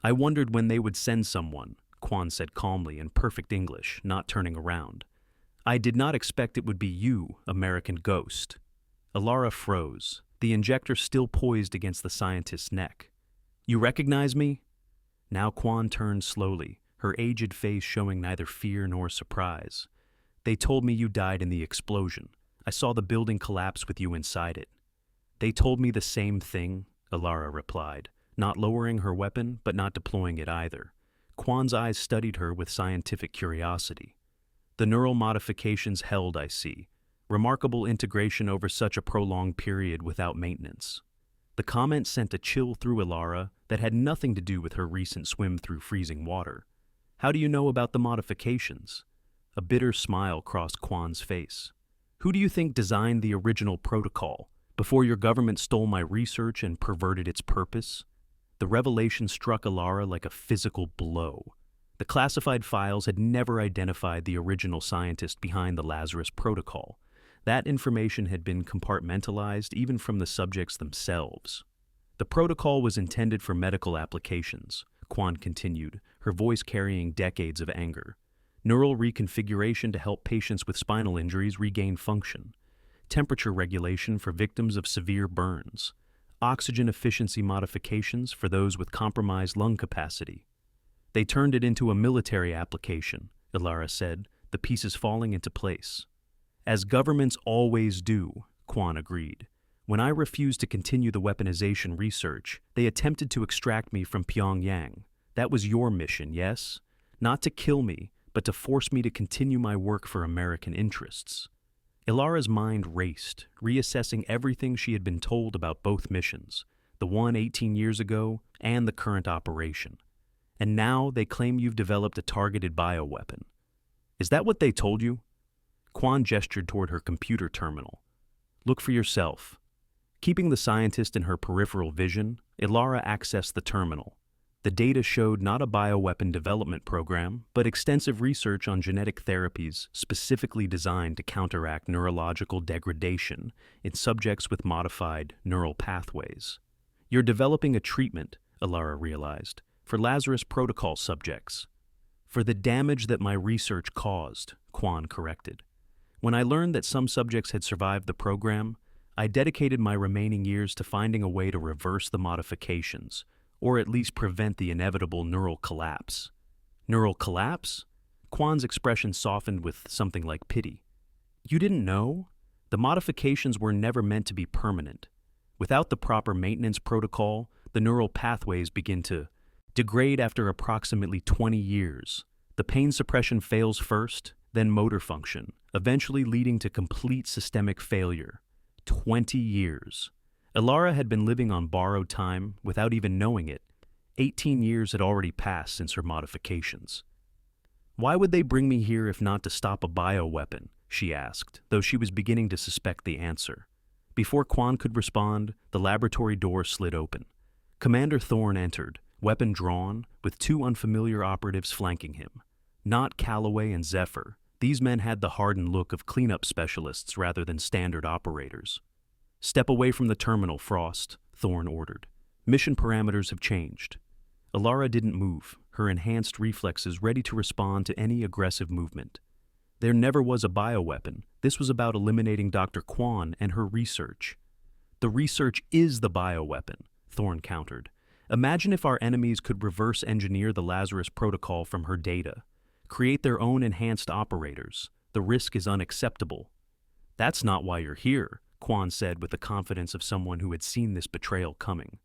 "I wondered when they would send someone," Kwan said calmly in perfect English, not turning around. "I did not expect it would be you, American ghost." Ilara froze, the injector still poised against the scientist's neck. "You recognize me?" Now Kwan turned slowly, her aged face showing neither fear nor surprise. "They told me you died in the explosion. I saw the building collapse with you inside it." "They told me the same thing," Ilara replied, not lowering her weapon but not deploying it either. Kwan's eyes studied her with scientific curiosity. "The neural modifications held, I see. Remarkable integration over such a prolonged period without maintenance." The comment sent a chill through Ilara that had nothing to do with her recent swim through freezing water. "How do you know about the modifications?" A bitter smile crossed Kwan's face. "Who do you think designed the original protocol, before your government stole my research and perverted its purpose?" The revelation struck Ilara like a physical blow. The classified files had never identified the original scientist behind the Lazarus Protocol. That information had been compartmentalized even from the subjects themselves. "The protocol was intended for medical applications," Kwan continued, her voice carrying decades of anger. "Neural reconfiguration to help patients with spinal injuries regain function. Temperature regulation for victims of severe burns. Oxygen efficiency modifications for those with compromised lung capacity." "They turned it into a military application," Ilara said, the pieces falling into place. "As governments always do," Kwan agreed. "When I refused to continue the weaponization research, they attempted to extract me from Pyongyang. That was your mission, yes? Not to kill me, but to force me to continue my work for American interests." Ilara's mind raced, reassessing everything she had been told about both missions, the one 18 years ago and the current operation. "And now they claim you've developed a targeted bioweapon. Is that what they told you?" Kwan gestured toward her computer terminal. "Look for yourself." Keeping the scientist in her peripheral vision, Ilara accessed the terminal. The data showed not a bioweapon development program, but extensive research on genetic therapies specifically designed to counteract neurological degradation in subjects with modified neural pathways. "You're developing a treatment," Ilara realized, "for Lazarus Protocol subjects." "For the damage that my research caused," Kwan corrected. "When I learned that some subjects had survived the program, I dedicated my remaining years to finding a way to reverse the modifications, or at least prevent the inevitable neural collapse." "Neural collapse?" Kwan's expression softened with something like pity. "You didn't know? The modifications were never meant to be permanent. Without the proper maintenance protocol, the neural pathways begin to degrade after approximately 20 years. The pain suppression fails first, then motor function, eventually leading to complete systemic failure. 20 years. Ilara had been living on borrowed time without even knowing it. 18 years had already passed since her modifications. Why would they bring me here if not to stop a bioweapon? She asked, though she was beginning to suspect the answer. Before Quan could respond, the laboratory door slid open. Commander Thorne entered, weapon drawn, with two unfamiliar operatives flanking him. Not Calloway and Zephyr. These men had the hardened look of cleanup specialists rather than standard operators. "Step away from the terminal, Frost," Thorne ordered. "Mission parameters have changed." Ilara didn't move, her enhanced reflexes ready to respond to any aggressive movement. There never was a bioweapon. This was about eliminating Dr. Quan and her research. "The research is the bioweapon," Thorne countered. "Imagine if our enemies could reverse engineer the Lazarus protocol from her data. Create their own enhanced operators. The risk is unacceptable." "That's not why you're here," Quan said with the confidence of someone who had seen this betrayal coming.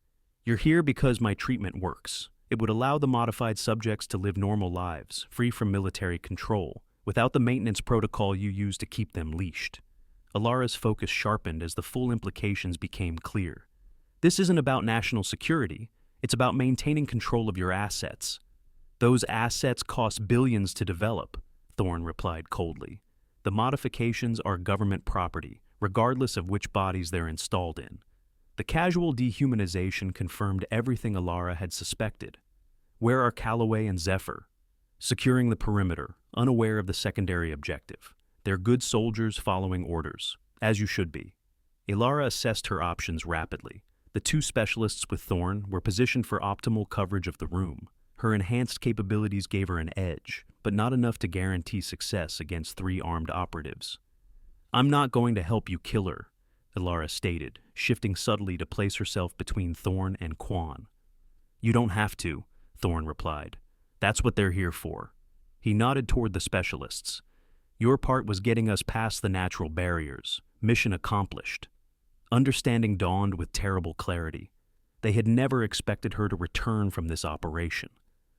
"You're here because my treatment works. It would allow the modified subjects to live normal lives, free from military control, without the maintenance protocol you use to keep them leashed." Ilara's focus sharpened as the full implications became clear. "This isn't about national security. It's about maintaining control of your assets." "Those assets cost billions to develop," Thorne replied coldly. "The modifications are government property, regardless of which bodies they're installed in." The casual dehumanization confirmed everything Ilara had suspected. "Where are Calloway and Zephyr?" "Securing the perimeter, unaware of the secondary objective. They're good soldiers following orders, as you should be." Ilara assessed her options rapidly. The two specialists with Thorne were positioned for optimal coverage of the room. Her enhanced capabilities gave her an edge, but not enough to guarantee success against three armed operatives. "I'm not going to help you kill her," Ilara stated, shifting subtly to place herself between Thorne and Quan. "You don't have to," Thorne replied. "That's what they're here for." He nodded toward the specialists. "Your part was getting us past the natural barriers. Mission accomplished." Understanding dawned with terrible clarity. They had never expected her to return from this operation.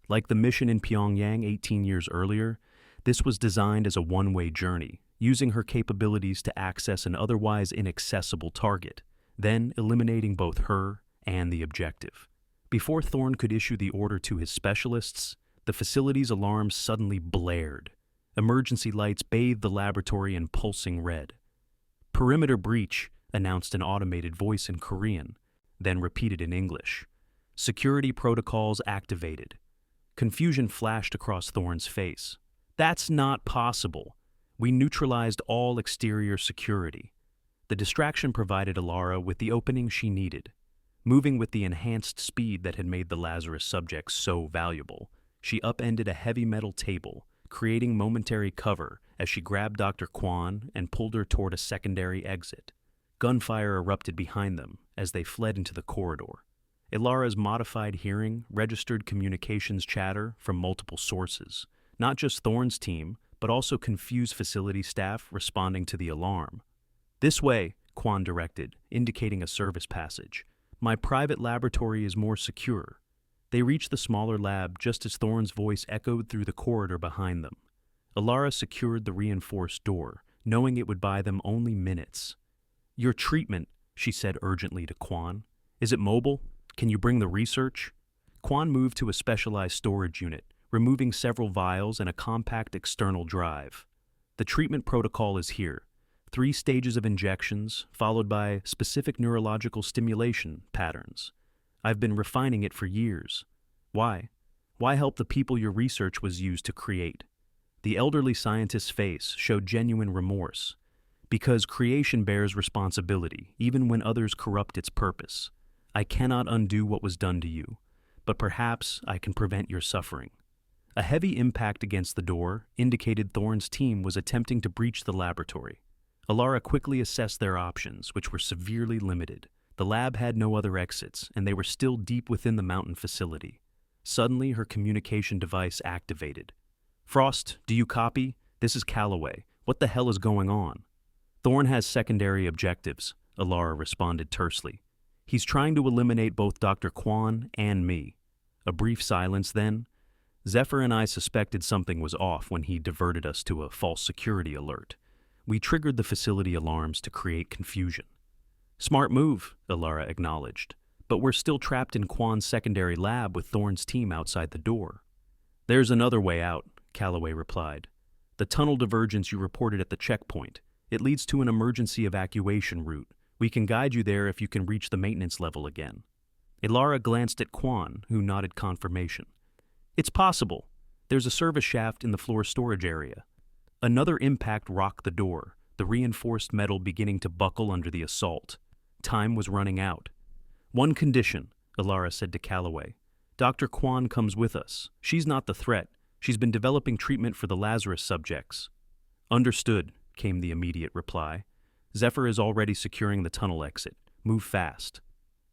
Like the mission in Pyongyang 18 years earlier, this was designed as a one-way journey, using her capabilities to access an otherwise inaccessible target, then eliminating both her and the objective. Before Thorne could issue the order to his specialists, the facility's alarms suddenly blared. Emergency lights bathed the laboratory in pulsing red. "Perimeter breach," announced an automated voice in Korean, then repeated in English. "Security protocols activated." Confusion flashed across Thorne's face. "That's not possible. We neutralized all exterior security." The distraction provided Ilara with the opening she needed. Moving with the enhanced speed that had made the Lazarus subject so valuable, she upended a heavy metal table, creating momentary cover as she grabbed Dr. Quan and pulled her toward a secondary exit. Gunfire erupted behind them as they fled into the corridor. Ilara's modified hearing registered communications chatter from multiple sources, not just Thorne's team, but also confused facility staff responding to the alarm. "This way," Quan directed, indicating a service passage. "My private laboratory is more secure." They reached the smaller lab just as Thorne's voice echoed through the corridor behind them. Ilara secured the reinforced door, knowing it would buy them only minutes. "Your treatment," she said urgently to Quan. "Is it mobile? Can you bring the research?" Quan moved to a specialized storage unit, removing several vials and a compact external drive. "The treatment protocol is here. 3 stages of injections, followed by specific neurological stimulation patterns. I've been refining it for years." "Why? Why help the people your research was used to create?" The elderly scientist's face showed genuine remorse. "Because creation bears responsibility, even when others corrupt its purpose. I cannot undo what was done to you, but perhaps I can prevent your suffering." A heavy impact against the door indicated Thorne's team was attempting to breach the laboratory. Ilara quickly assessed their options, which were severely limited. The lab had no other exits, and they were still deep within the mountain facility. Suddenly, her communication device activated. "Frost, do you copy? This is Calloway. What the hell is going on?" "Thorne has secondary objectives," Ilara responded tersely. He's trying to eliminate both Dr. Kwan and me. A brief silence then. Zephyr and I suspected something was off when he diverted us to a false security alert. We triggered the facility alarms to create confusion. Smart move, Alara acknowledged. But we're still trapped in Kwan's secondary lab with Thorne's team outside the door. There's another way out, Calloway replied. The tunnel divergence you reported at the checkpoint. It leads to an emergency evacuation route. We can guide you there if you can reach the maintenance level again. Alara glanced at Kwan, who nodded confirmation. It's possible. There's a service shaft in the floor storage area. Another impact rocked the door, the reinforced metal beginning to buckle under the assault. Time was running out. One condition, Alara said to Calloway. Dr. Kwan comes with us. She's not the threat. She's been developing treatment for the Lazarus subjects. Understood, came the immediate reply. Zephyr is already securing the tunnel exit. Move fast.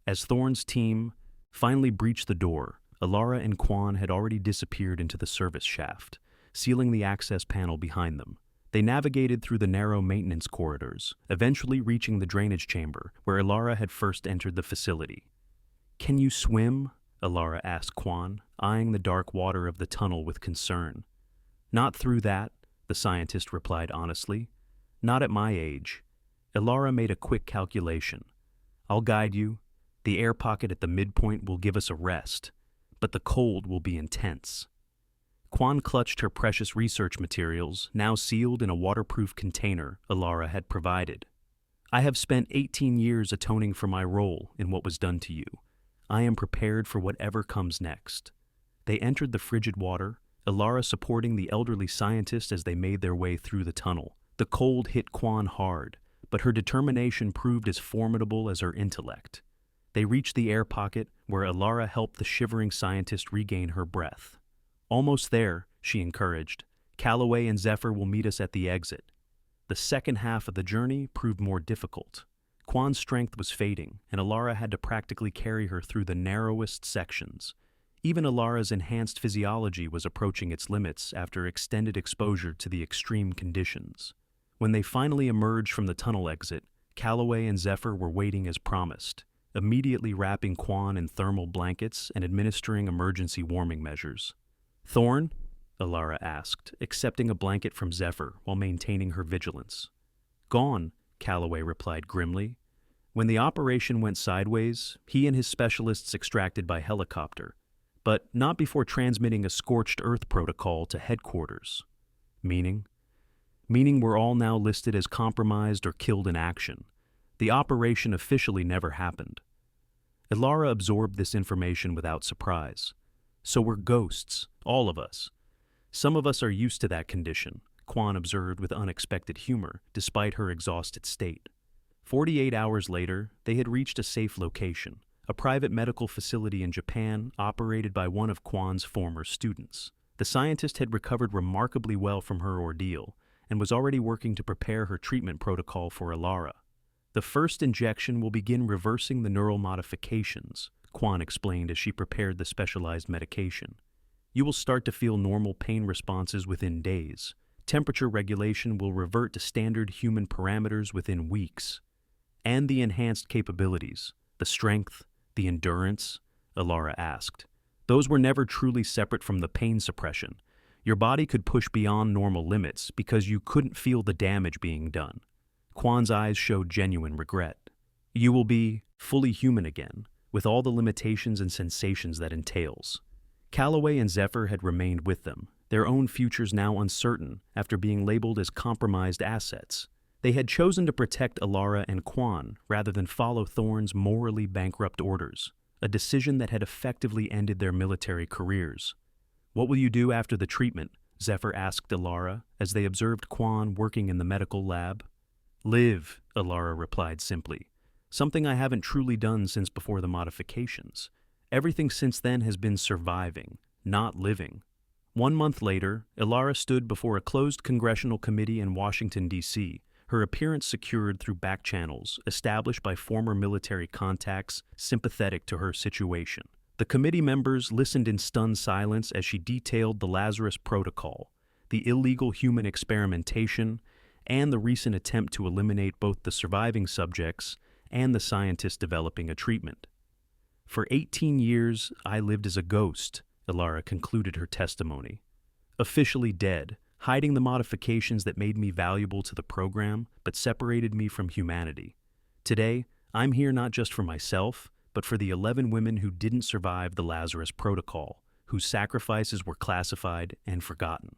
As Thorne's team finally breached the door, Alara and Kwan had already disappeared into the service shaft, sealing the access panel behind them. They navigated through the narrow maintenance corridors, eventually reaching the drainage chamber, where Alara had first entered the facility. Can you swim? Alara asked Kwan, eyeing the dark water of the tunnel with concern. Not through that, the scientist replied honestly. Not at my age. Alara made a quick calculation. I'll guide you. The air pocket at the midpoint will give us a rest, but the cold will be intense. Kwan clutched her precious research materials, now sealed in a waterproof container Alara had provided. I have spent 18 years atoning for my role in what was done to you. I am prepared for whatever comes next. They entered the frigid water, Alara supporting the elderly scientist as they made their way through the tunnel. The cold hit Kwan hard, but her determination proved as formidable as her intellect. They reached the air pocket, where Alara helped the shivering scientist regain her breath. Almost there, she encouraged. Calloway and Zephyr will meet us at the exit. The second half of the journey proved more difficult. Kwan's strength was fading, and Alara had to practically carry her through the narrowest sections. Even Alara's enhanced physiology was approaching its limits after extended exposure to the extreme conditions. When they finally emerged from the tunnel exit, Calloway and Zephyr were waiting as promised, immediately wrapping Kwan in thermal blankets and administering emergency warming measures. Thorne? Alara asked, accepting a blanket from Zephyr while maintaining her vigilance. Gone, Calloway replied grimly. When the operation went sideways, he and his specialists extracted by helicopter, but not before transmitting a scorched earth protocol to headquarters. Meaning we're all now listed as compromised or killed in action. The operation officially never happened. Alara absorbed this information without surprise. So we're ghosts, all of us. Some of us are used to that condition, Kwan observed with unexpected humor, despite her exhausted state. 48 hours later, they had reached a safe location, a private medical facility in Japan operated by one of Kwan's former students. The scientist had recovered remarkably well from her ordeal and was already working to prepare her treatment protocol for Alara. The first injection will begin reversing the neural modifications, Kwan explained as she prepared the specialized medication. You will start to feel normal pain responses within days. Temperature regulation will revert to standard human parameters within weeks. And the enhanced capabilities, the strength, the endurance, Alara asked. Those were never truly separate from the pain suppression. Your body could push beyond normal limits because you couldn't feel the damage being done. Kwan's eyes showed genuine regret. You will be fully human again, with all the limitations and sensations that entails. Calloway and Zephyr had remained with them, their own futures now uncertain after being labeled as compromised assets. They had chosen to protect Alara and Kwan rather than follow Thorne's morally bankrupt orders, a decision that had effectively ended their military careers. What will you do after the treatment? Zephyr asked Alara as they observed Kwan working in the medical lab. Live, Alara replied simply. Something I haven't truly done since before the modifications. Everything since then has been surviving, not living. 1 month later, Alara stood before a closed congressional committee in Washington, D.C., her appearance secured through back channels established by former military contacts sympathetic to her situation. The committee members listened in stunned silence as she detailed the Lazarus Protocol, the illegal human experimentation, and the recent attempt to eliminate both the surviving subjects and the scientists developing a treatment. For 18 years, I lived as a ghost, Ilara concluded her testimony. Officially dead, hiding the modifications that made me valuable to the program but separated me from humanity. Today, I'm here not just for myself, but for the 11 women who didn't survive the Lazarus Protocol, whose sacrifices were classified and forgotten.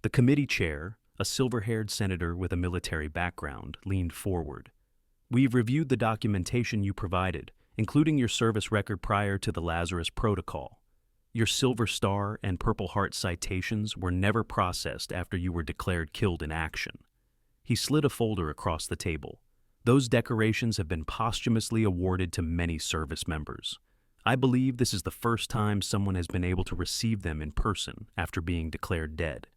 The committee chair, a silver-haired senator with a military background, leaned forward. We've reviewed the documentation you provided, including your service record prior to the Lazarus Protocol. Your Silver Star and Purple Heart citations were never processed after you were declared killed in action. He slid a folder across the table. Those decorations have been posthumously awarded to many service members. I believe this is the first time someone has been able to receive them in person after being declared dead.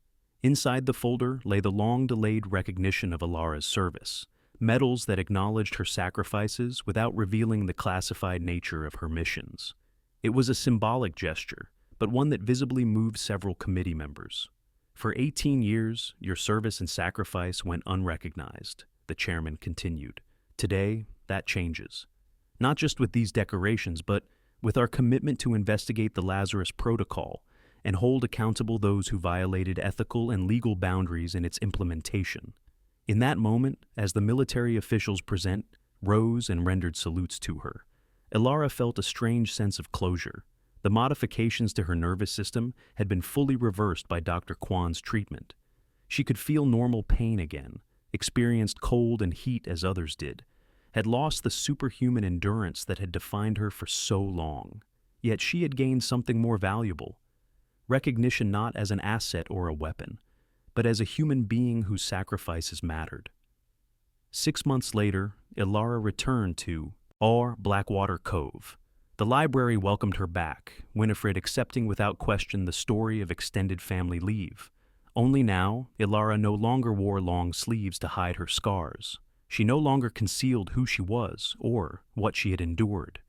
Inside the folder lay the long-delayed recognition of Ilara's service, medals that acknowledged her sacrifices without revealing the classified nature of her missions. It was a symbolic gesture, but one that visibly moved several committee members. For 18 years, your service and sacrifice went unrecognized, the chairman continued. Today, that changes. Not just with these decorations, but with our commitment to investigate the Lazarus Protocol and hold accountable those who violated ethical and legal boundaries in its implementation. In that moment, as the military officials rose and rendered salutes to her, Ilara felt a strange sense of closure. The modifications to her nervous system had been fully reversed by Dr. Kwan's treatment. She could feel normal pain again, experienced cold and heat as others did, had lost the superhuman endurance that had defined her for so long. Yet she had gained something more valuable, recognition not as an asset or a weapon, but as a human being whose sacrifices mattered. 6 months later, Ilara returned to Blackwater Cove. The library welcomed her back, Winifred accepting without question the story of extended family leave. Only now, Ilara no longer wore long sleeves to hide her scars. She no longer concealed who she was or what she had endured.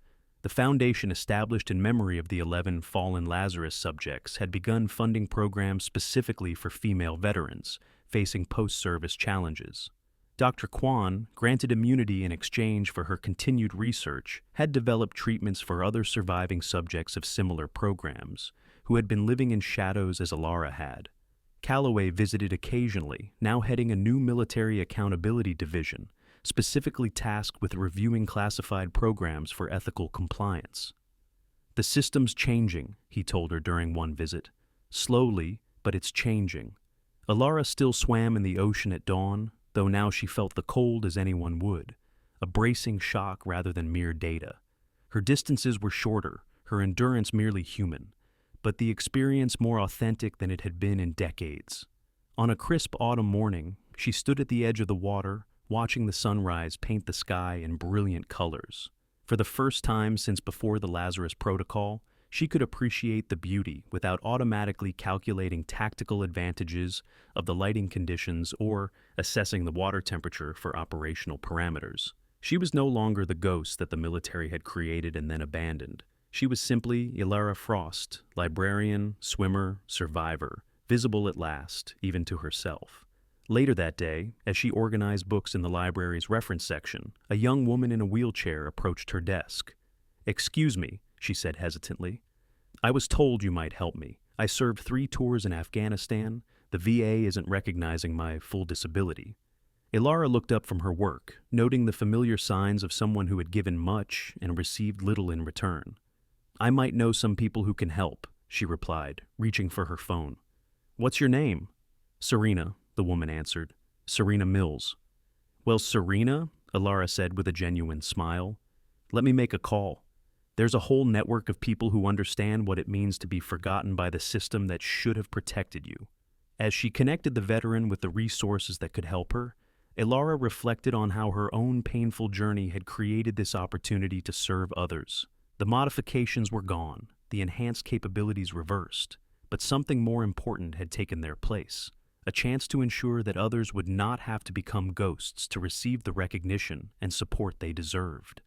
The foundation established in memory of the 11 fallen Lazarus subjects had begun funding programs specifically for female veterans facing post-service challenges. Dr. Kwan, granted immunity in exchange for her continued research, had developed treatments for other surviving subjects of similar programs who had been living in shadows as Ilara had. Calloway visited occasionally, now heading a new military accountability division, specifically tasked with reviewing classified programs for ethical compliance. The system's changing, he told her during one visit. Slowly, but it's changing. Ilara still swam in the ocean at dawn, though now she felt the cold as anyone would, a bracing shock rather than mere data. Her distances were shorter, her endurance merely human, but the experience more authentic than it had been in decades. On a crisp autumn morning, she stood at the edge of the water, watching the sunrise paint the sky in brilliant colors. For the first time since before the Lazarus Protocol, she could appreciate the beauty without automatically calculating tactical advantages of the lighting conditions or assessing the water temperature for operational parameters. She was no longer the ghost that the military had created and then abandoned. She was simply Ilara Frost, librarian, swimmer, survivor, visible at last, even to herself. Later that day, as she organized books in the library's reference section, a young woman in a wheelchair approached her desk. "Excuse me," she said hesitantly. "I was told you might help me. I served 3 tours in Afghanistan. The VA isn't recognizing my full disability." Ilara looked up from her work, noting the familiar signs of someone who had given much and received little in return. "I might know some people who can help," she replied, reaching for her phone. "What's your name?" "Serena," the woman answered. "Serena Mills." "Well, Serena," Ilara said with a genuine smile, "let me make a call. There's a whole network of people who understand what it means to be forgotten by the system that should have protected you." As she connected the veteran with the resources that could help her, Ilara reflected on how her own painful journey had created this opportunity to serve others. The modifications were gone, the enhanced capabilities reversed, but something more important had taken their place, a chance to ensure that others would not have to become ghosts to receive the recognition and support they deserved.